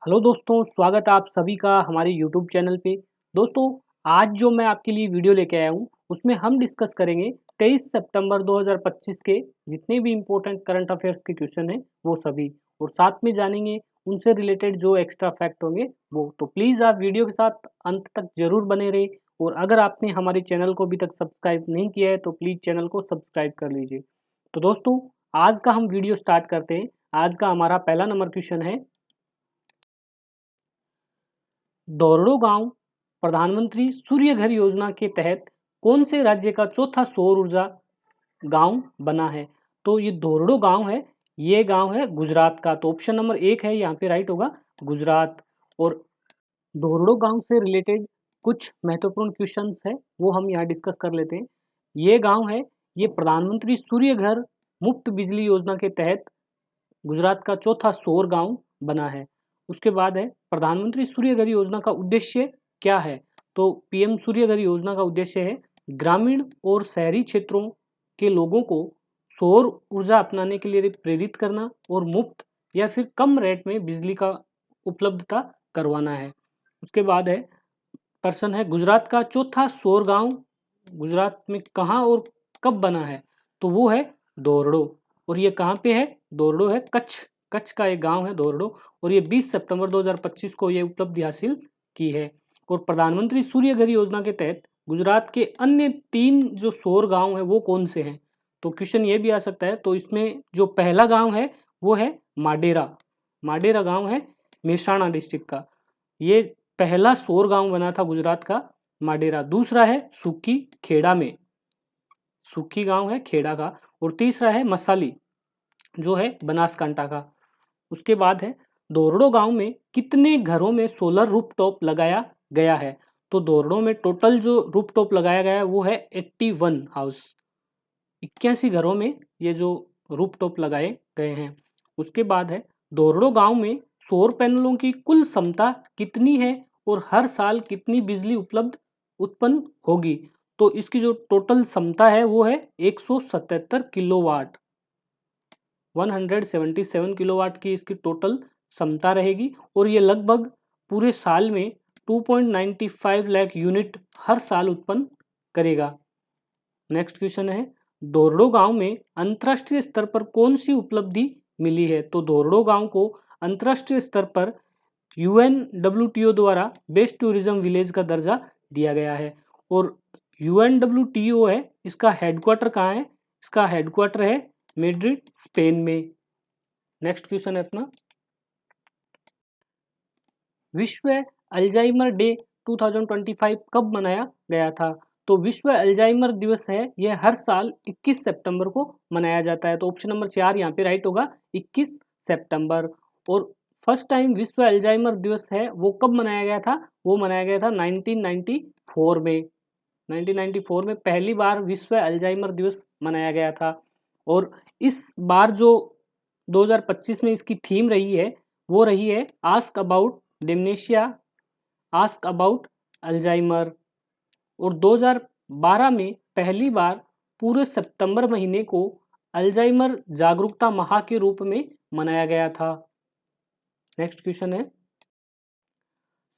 Hello दोस्तों, स्वागत है आप सभी का हमारे यूट्यूब चैनल पे। दोस्तों, आज जो मैं आपके लिए वीडियो लेके आया हूँ, उसमें हम डिस्कस करेंगे 23 सितंबर 2025 के जितने भी इम्पोर्टेंट करंट अफेयर्स के क्वेश्चन हैं, वो सभी। और साथ में जानेंगे उनसे रिलेटेड जो एक्स्ट्रा फैक्ट होंगे वो। तो प्लीज़ आप वीडियो के साथ अंत तक ज़रूर बने रहें। और अगर आपने हमारे चैनल को अभी तक सब्सक्राइब नहीं किया है, तो प्लीज़ चैनल को सब्सक्राइब कर लीजिए। तो दोस्तों, आज का हम वीडियो स्टार्ट करते हैं। आज का हमारा पहला नंबर क्वेश्चन है, दोरडो गांव प्रधानमंत्री सूर्य घर योजना के तहत कौन से राज्य का चौथा सौर ऊर्जा गांव बना है। तो ये दोरडो गांव है, ये गांव है गुजरात का। तो ऑप्शन नंबर 1 है यहाँ पे राइट होगा, गुजरात। और दोरडो गांव से रिलेटेड कुछ महत्वपूर्ण क्वेश्चंस है, वो हम यहाँ डिस्कस कर लेते हैं। ये गांव है, ये प्रधानमंत्री सूर्य घर मुफ्त बिजली योजना के तहत गुजरात का चौथा सौर गांव बना है। उसके बाद है, प्रधानमंत्री सूर्य घर योजना का उद्देश्य क्या है। तो पीएम सूर्य घर योजना का उद्देश्य है ग्रामीण और शहरी क्षेत्रों के लोगों को सौर ऊर्जा अपनाने के लिए प्रेरित करना और मुफ्त या फिर कम रेट में बिजली का उपलब्धता करवाना है। उसके बाद है, प्रश्न है गुजरात का चौथा सौर गांव गुजरात में कहाँ और कब बना है। तो वो है दोरडो। और ये कहाँ पे है, दोरडो है कच्छ, कच्छ का एक गांव है दोरडो। और ये 20 सितंबर 2025 को ये उपलब्धि हासिल की है। और प्रधानमंत्री सूर्य घर योजना के तहत गुजरात के अन्य 3 जो सौर गांव है वो कौन से हैं। तो क्वेश्चन ये भी आ सकता है। तो इसमें जो पहला गांव है वो है माडेरा। माडेरा गांव है मेहसाणा डिस्ट्रिक्ट का। ये पहला सौर गांव बना था गुजरात का, माडेरा। दूसरा है सुक्की, खेड़ा में, सुक्की गांव है खेड़ा का। और तीसरा है मसाली, जो है बनासकांठा का। उसके बाद है, दोरडो गांव में कितने घरों में सोलर रूफटॉप लगाया गया है। तो दोरडो में टोटल जो रूफटॉप लगाया गया है वो है 81 हाउस, 81 घरों में ये जो रूफटॉप लगाए गए हैं। उसके बाद है, दोरडो गांव में सौर पैनलों की कुल क्षमता कितनी है और हर साल कितनी बिजली उपलब्ध उत्पन्न होगी। तो इसकी जो टोटल क्षमता है वो है 177 किलोवाट, 177 किलोवाट की इसकी टोटल क्षमता रहेगी। और ये लगभग पूरे साल में 2.95 लाख यूनिट हर साल उत्पन्न करेगा। नेक्स्ट क्वेश्चन है, दोरडो गांव में अंतर्राष्ट्रीय स्तर पर कौन सी उपलब्धि मिली है। तो दोरडो गांव को अंतर्राष्ट्रीय स्तर पर UNWTO द्वारा बेस्ट टूरिज्म विलेज का दर्जा दिया गया है। और UNWTO है, इसका हेडक्वार्टर कहाँ है, इसका हेडक्वार्टर है मैड्रिड, स्पेन में। नेक्स्ट क्वेश्चन है अपना, विश्व अल्जाइमर डे 2025 कब मनाया गया था। तो विश्व अल्जाइमर दिवस है, यह हर साल 21 सितंबर को मनाया जाता है। तो ऑप्शन नंबर 4 यहाँ पे राइट होगा, 21 सितंबर। और फर्स्ट टाइम विश्व अल्जाइमर दिवस है वो कब मनाया गया था, वो मनाया गया था 1994 में। 1994 में पहली बार विश्व अल्जाइमर दिवस मनाया गया था। और इस बार जो 2025 में इसकी थीम रही है वो रही है ask about dementia, ask about Alzheimer. और 2012 में पहली बार पूरे सितंबर महीने को अल्जाइमर जागरूकता माह के रूप में मनाया गया था। नेक्स्ट क्वेश्चन है,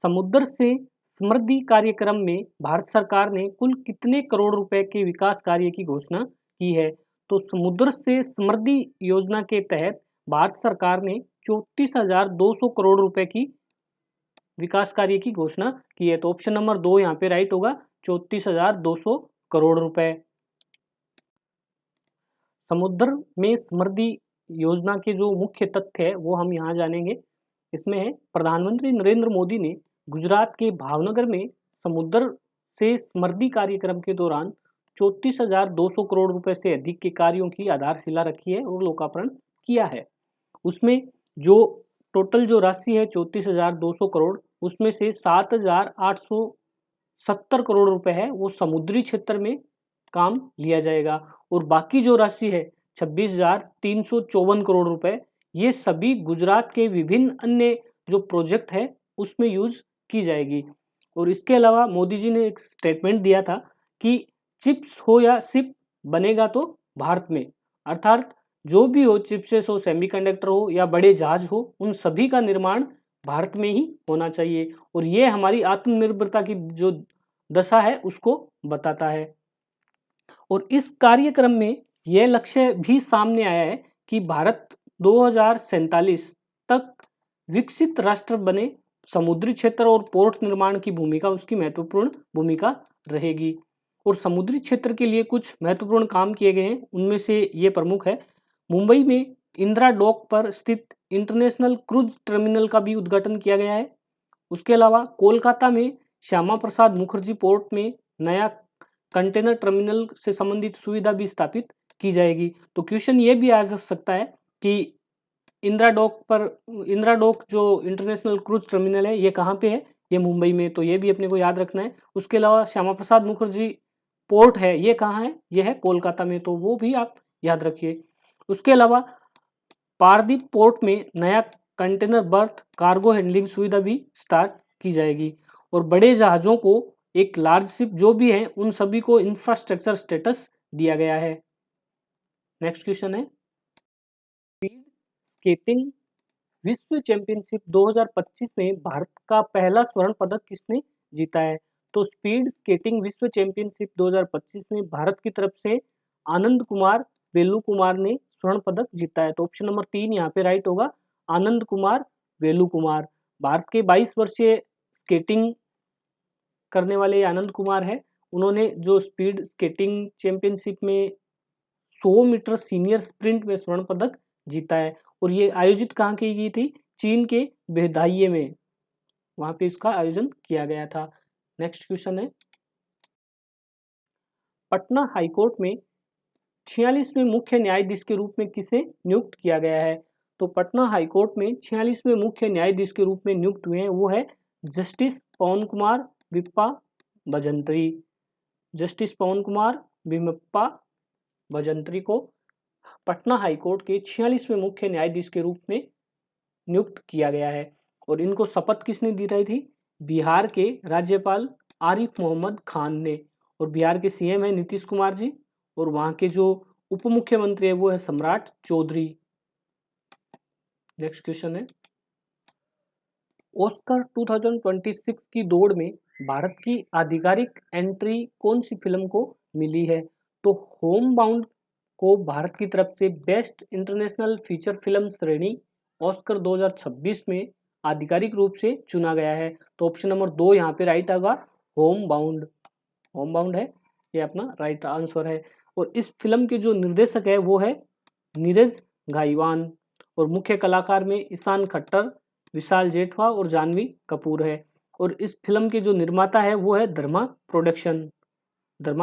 समुद्र से समृद्धि कार्यक्रम में भारत सरकार ने कुल कितने करोड़ रुपए के विकास कार्य की घोषणा की है। तो समुद्र से समृद्धि योजना के तहत भारत सरकार ने 34,200 करोड़ रुपए की विकास कार्य की घोषणा की है। तो ऑप्शन नंबर 2 यहाँ पे राइट होगा, 34,200 करोड़ रुपए। समुद्र में समृद्धि योजना के जो मुख्य तथ्य है वो हम यहाँ जानेंगे। इसमें है, प्रधानमंत्री नरेंद्र मोदी ने गुजरात के भावनगर में समुद्र से समृद्धि कार्यक्रम के दौरान 34,200 करोड़ रुपए से अधिक के कार्यों की आधारशिला रखी है और लोकार्पण किया है। उसमें जो टोटल जो राशि है 34,200 करोड़, उसमें से 7,870 करोड़ रुपए है वो समुद्री क्षेत्र में काम लिया जाएगा। और बाकी जो राशि है 26,354 करोड़ रुपए, ये सभी गुजरात के विभिन्न अन्य जो प्रोजेक्ट है उसमें यूज की जाएगी। और इसके अलावा मोदी जी ने एक स्टेटमेंट दिया था कि चिप्स हो या सिप बनेगा तो भारत में, अर्थात जो भी हो, चिप्सेस हो, सेमीकंडक्टर हो या बड़े जहाज हो, उन सभी का निर्माण भारत में ही होना चाहिए। और ये हमारी आत्मनिर्भरता की जो दशा है उसको बताता है। और इस कार्यक्रम में यह लक्ष्य भी सामने आया है कि भारत 2047 तक विकसित राष्ट्र बने। समुद्री क्षेत्र और पोर्ट निर्माण की भूमिका उसकी महत्वपूर्ण भूमिका रहेगी। और समुद्री क्षेत्र के लिए कुछ महत्वपूर्ण काम किए गए हैं, उनमें से ये प्रमुख है। मुंबई में इंदिरा डॉक पर स्थित इंटरनेशनल क्रूज टर्मिनल का भी उद्घाटन किया गया है। उसके अलावा कोलकाता में श्यामा प्रसाद मुखर्जी पोर्ट में नया कंटेनर टर्मिनल से संबंधित सुविधा भी स्थापित की जाएगी। तो क्वेश्चन ये भी आ सकता है कि इंदिरा डॉक जो इंटरनेशनल क्रूज टर्मिनल है ये कहाँ पे है, ये मुंबई में, तो ये भी अपने को याद रखना है। उसके अलावा श्यामा प्रसाद मुखर्जी पोर्ट है ये कहाँ है, ये है कोलकाता में, तो वो भी आप याद रखिए। उसके अलावा पारदीप पोर्ट में नया कंटेनर बर्थ कार्गो हैंडलिंग सुविधा भी स्टार्ट की जाएगी। और बड़े जहाज़ों को एक लार्ज शिप जो भी है उन सभी को इंफ्रास्ट्रक्चर स्टेटस दिया गया है। नेक्स्ट क्वेश्चन है, स्पीड स्केटिंग विश्व चैंपियनशिप 2025 में भारत का पहला स्वर्ण पदक किसने जीता है? तो स्पीड स्केटिंग विश्व चैंपियनशिप 2025 में भारत की तरफ से आनंद कुमार वेलू कुमार ने स्वर्ण पदक जीता है। तो ऑप्शन नंबर 3 यहाँ पे राइट होगा, आनंद कुमार वेलू कुमार। भारत के 22 वर्षीय स्केटिंग करने वाले आनंद कुमार है। उन्होंने जो स्पीड स्केटिंग चैंपियनशिप में 100 मीटर सीनियर स्प्रिंट में स्वर्ण पदक जीता है। और ये आयोजित कहाँ की गई थी? चीन के बेहदाइये में, वहां पे इसका आयोजन किया गया था। नेक्स्ट क्वेश्चन है, पटना हाईकोर्ट में 46वें मुख्य न्यायाधीश के रूप में किसे नियुक्त किया गया है? तो पटना हाईकोर्ट में 46वें मुख्य न्यायाधीश के रूप में नियुक्त हुए हैं वो है जस्टिस पवन कुमार विप्पा भजंत्री। जस्टिस पवन कुमार विप्पा भजंत्री को पटना हाईकोर्ट के 46वें मुख्य न्यायाधीश के रूप में नियुक्त किया गया है। और इनको शपथ किसने दिलाई थी? बिहार के राज्यपाल आरिफ मोहम्मद खान ने। और बिहार के सीएम है नीतीश कुमार जी, और वहाँ के जो उप मुख्यमंत्री है वो है सम्राट चौधरी। नेक्स्ट क्वेश्चन है, ऑस्कर 2026 की दौड़ में भारत की आधिकारिक एंट्री कौन सी फिल्म को मिली है? तो होम बाउंड को भारत की तरफ से बेस्ट इंटरनेशनल फीचर फिल्म श्रेणी ऑस्कर 2026 में आधिकारिक रूप से चुना गया है। तो ऑप्शन नंबर 2 यहाँ पे राइट होगा, होम बाउंड। होम बाउंड है ये अपना राइट आंसर है। और इस फिल्म के जो निर्देशक है वो है नीरज घाईवान। और मुख्य कलाकार में ईशान खट्टर, विशाल जेठवा और जानवी कपूर है। और इस फिल्म के जो निर्माता है वो है धर्मा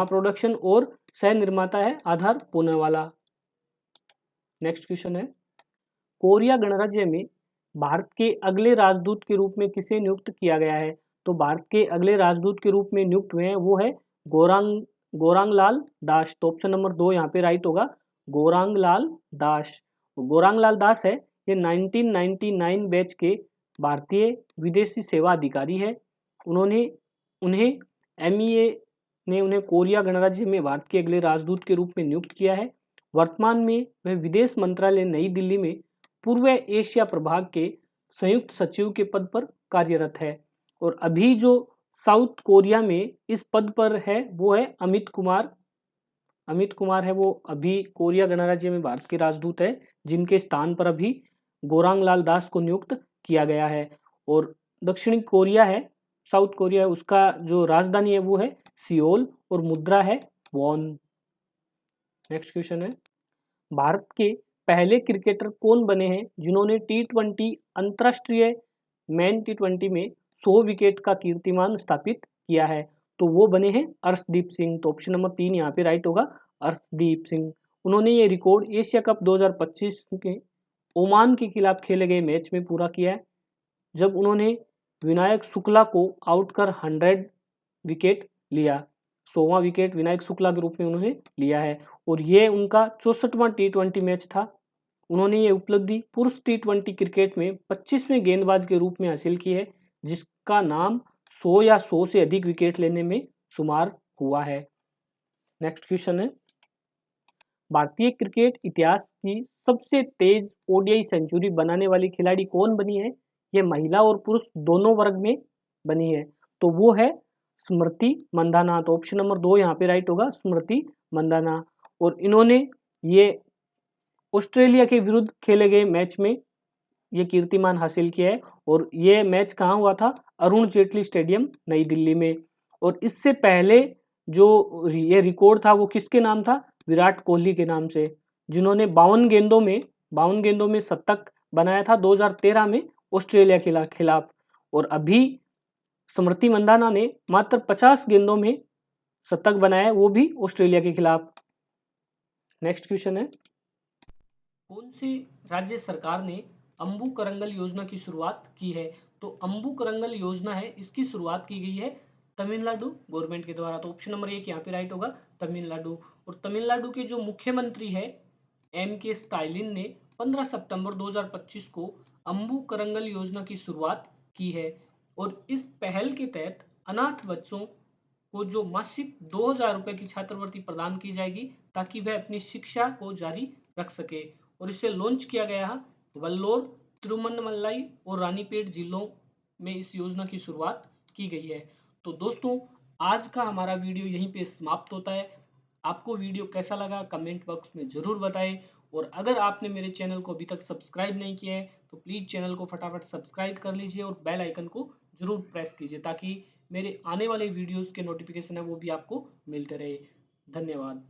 प्रोडक्शन और सह निर्माता है आधार पूनावाला। नेक्स्ट क्वेश्चन है, कोरिया गणराज्य में भारत के अगले राजदूत के रूप में किसे नियुक्त किया गया है? तो भारत के अगले राजदूत के रूप में नियुक्त हुए हैं वो है गोरांगलाल दास। तो ऑप्शन नंबर 2 यहाँ पे राइट होगा, गोरांगलाल दास। गोरांगलाल दास है ये 1999 बैच के भारतीय विदेशी सेवा अधिकारी है। उन्हें MEA ने उन्हें कोरिया गणराज्य में भारत के अगले राजदूत के रूप में नियुक्त किया है। वर्तमान में वह विदेश मंत्रालय नई दिल्ली में पूर्व एशिया प्रभाग के संयुक्त सचिव के पद पर कार्यरत है। और अभी जो साउथ कोरिया में इस पद पर है वो है अमित कुमार है, वो अभी कोरिया गणराज्य में भारत के राजदूत है, जिनके स्थान पर अभी गोरांगलाल दास को नियुक्त किया गया है। और दक्षिणी कोरिया है, साउथ कोरिया है, उसका जो राजधानी है वो है सियोल और मुद्रा है वॉन। नेक्स्ट क्वेश्चन है, भारत के पहले क्रिकेटर कौन बने हैं जिन्होंने T20 अंतरराष्ट्रीय मैन T20 में 100 विकेट का कीर्तिमान स्थापित किया है? तो वो बने हैं अर्शदीप सिंह। तो ऑप्शन नंबर 3 यहाँ पे राइट होगा, अर्शदीप सिंह। उन्होंने ये रिकॉर्ड एशिया कप 2025 के ओमान के खिलाफ खेले गए मैच में पूरा किया है, जब उन्होंने विनायक शुक्ला को आउट कर 100 विकेट लिया। 100वां विकेट विनायक शुक्ला के रूप में उन्होंने लिया है। और ये उनका 64वां T20 मैच था। उन्होंने ये उपलब्धि पुरुष T20 क्रिकेट में 25वें गेंदबाज के रूप में हासिल की है, जिसका नाम 100 या 100 से अधिक विकेट लेने में शुमार हुआ है। नेक्स्ट क्वेश्चन है, भारतीय क्रिकेट इतिहास की सबसे तेज ODI सेंचुरी बनाने वाली खिलाड़ी कौन बनी है? ये महिला और पुरुष दोनों वर्ग में बनी है, तो वो है स्मृति मंदाना। तो ऑप्शन नंबर 2 यहाँ पे राइट होगा, स्मृति मंदाना। और इन्होंने ये ऑस्ट्रेलिया के विरुद्ध खेले गए मैच में ये कीर्तिमान हासिल किया है। और ये मैच कहाँ हुआ था? अरुण जेटली स्टेडियम नई दिल्ली में। और इससे पहले जो ये रिकॉर्ड था वो किसके नाम था? विराट कोहली के नाम से, जिन्होंने 52 गेंदों में शतक बनाया था 2013 में ऑस्ट्रेलिया के खिलाफ। और अभी स्मृति मंदाना ने मात्र 50 गेंदों में शतक बनाया, वो भी ऑस्ट्रेलिया के खिलाफ। नेक्स्ट क्वेश्चन है, कौन सी राज्य सरकार ने अम्बू करंगल योजना की शुरुआत की है? तो अम्बू करंगल योजना है, इसकी शुरुआत की गई है तमिलनाडु गवर्नमेंट के द्वारा। तो ऑप्शन नंबर 1 यहाँ पे राइट होगा, तमिलनाडु। और तमिलनाडु के जो मुख्यमंत्री है M.K. स्टालिन ने 15 सितंबर 2025 को अम्बू करंगल योजना की शुरुआत की है। और इस पहल के तहत अनाथ बच्चों को जो मासिक 2000 रुपए की छात्रवृत्ति प्रदान की जाएगी, ताकि वह अपनी शिक्षा को जारी रख सके। और इसे लॉन्च किया गया है वल्लोर, तिरुवन्नमलाई और रानीपेट जिलों में इस योजना की शुरुआत की गई है। तो दोस्तों, आज का हमारा वीडियो यहीं पे समाप्त होता है। आपको वीडियो कैसा लगा कमेंट बॉक्स में ज़रूर बताएं। और अगर आपने मेरे चैनल को अभी तक सब्सक्राइब नहीं किया है तो प्लीज़ चैनल को फटाफट सब्सक्राइब कर लीजिए और बेल आइकन को ज़रूर प्रेस कीजिए, ताकि मेरे आने वाले वीडियोज़ के नोटिफिकेशन है वो भी आपको मिलते रहे। धन्यवाद।